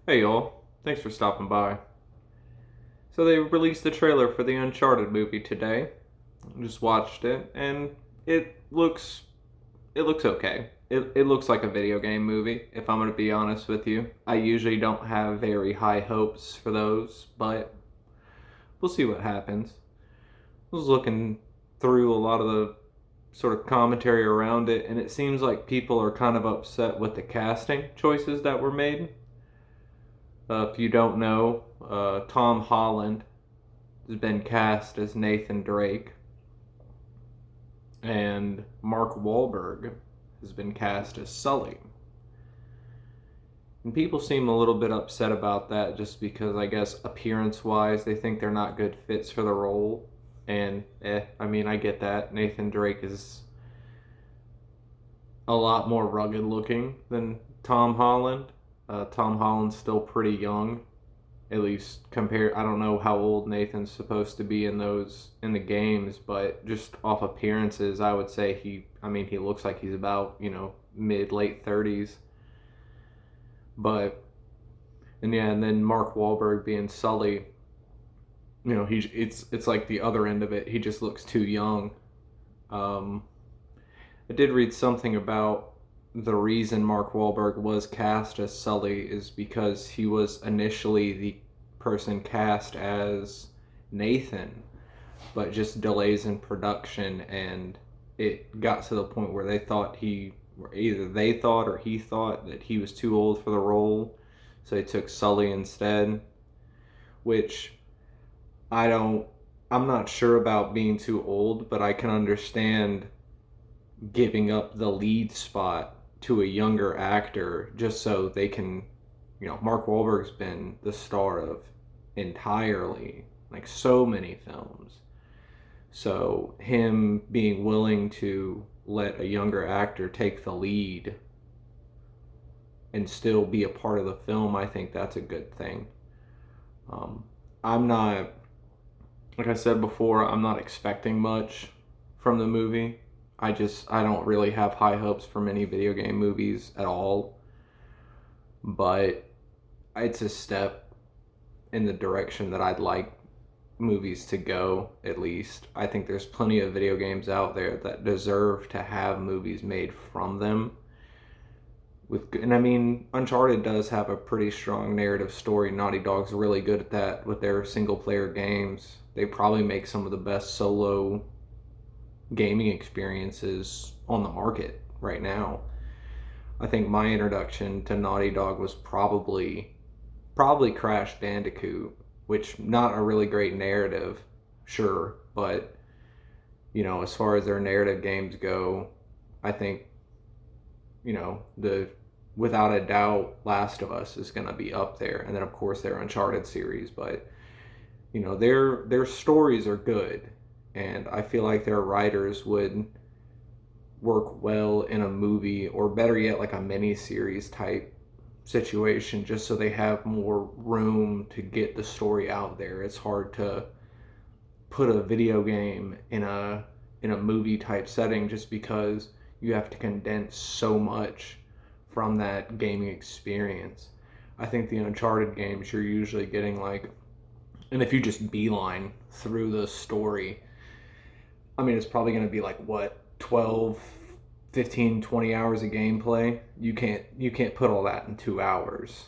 Hey y'all, thanks for stopping by. So they released the trailer for the Uncharted movie today. I just watched it and it looks it looks okay. It looks like a video game movie, if I'm gonna be honest with you. I usually don't have very high hopes for those, but we'll see what happens. I was looking through a lot of the sort of commentary around it, and it seems like people are kind of upset with the casting choices that were made. If you don't know, Tom Holland has been cast as Nathan Drake, and Mark Wahlberg has been cast as Sully. And people seem a little bit upset about that just because I guess appearance wise they think they're not good fits for the role. And I mean, I get that. Nathan Drake is a lot more rugged looking than Tom Holland. Tom Holland's still pretty young, at least compared. I don't know how old Nathan's supposed to be in the games, but just off appearances, I would say he looks like he's about mid late 30s. But and yeah, and then Mark Wahlberg being Sully, it's like the other end of it. He just looks too young. Um, I did read something about the reason Mark Wahlberg was cast as Sully is because he was initially the person cast as Nathan, but just delays in production, and it got to the point where they thought or he thought that he was too old for the role, so they took Sully instead, which I don't I'm not sure about being too old, but I can understand giving up the lead spot to a younger actor just so they can, Mark Wahlberg's been the star of entirely, like so many films. So him being willing to let a younger actor take the lead and still be a part of the film, I think that's a good thing. I'm not, like I said before, I'm not expecting much from the movie. I don't really have high hopes for many video game movies at all, but it's a step in the direction that I'd like movies to go, at least. I think there's plenty of video games out there that deserve to have movies made from them. And I mean, Uncharted does have a pretty strong narrative story. Naughty Dog's really good at that with their single player games. They probably make some of the best solo gaming experiences on the market right now. I think my introduction to Naughty Dog was probably Crash Bandicoot, which not a really great narrative, sure, but as far as their narrative games go, I think the without a doubt Last of Us is going to be up there, and then of course their Uncharted series, but their stories are good, and I feel like their writers would work well in a movie, or better yet, like a mini series type situation, just so they have more room to get the story out there. It's hard to put a video game in a movie type setting just because you have to condense so much from that gaming experience. I think the Uncharted games you're usually getting like, and if you just beeline through the story, I mean, it's probably going to be like what, 12, 15, 20 hours of gameplay. You can't put all that in 2 hours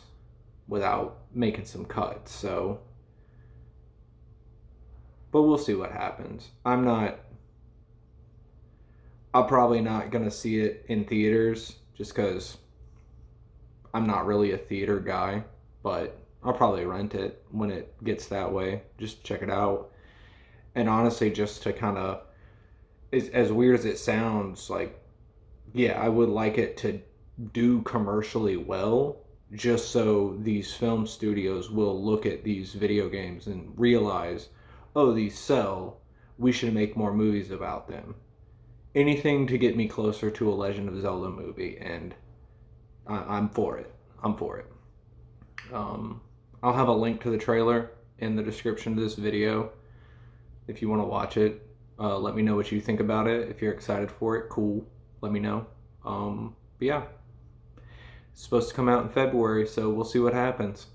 without making some cuts. So, but we'll see what happens. I'm probably not going to see it in theaters just cuz I'm not really a theater guy, but I'll probably rent it when it gets that way. Just check it out. And honestly, just to kind of, as weird as it sounds, like, yeah, I would like it to do commercially well, just so these film studios will look at these video games and realize, oh, these sell. We should make more movies about them. Anything to get me closer to a Legend of Zelda movie, and I'm for it. I'm for it. Um, I'll have a link to the trailer in the description of this video if you want to watch it. Let me know what you think about it. If you're excited for it, cool. Let me know. But yeah. supposed to come out in February, so we'll see what happens.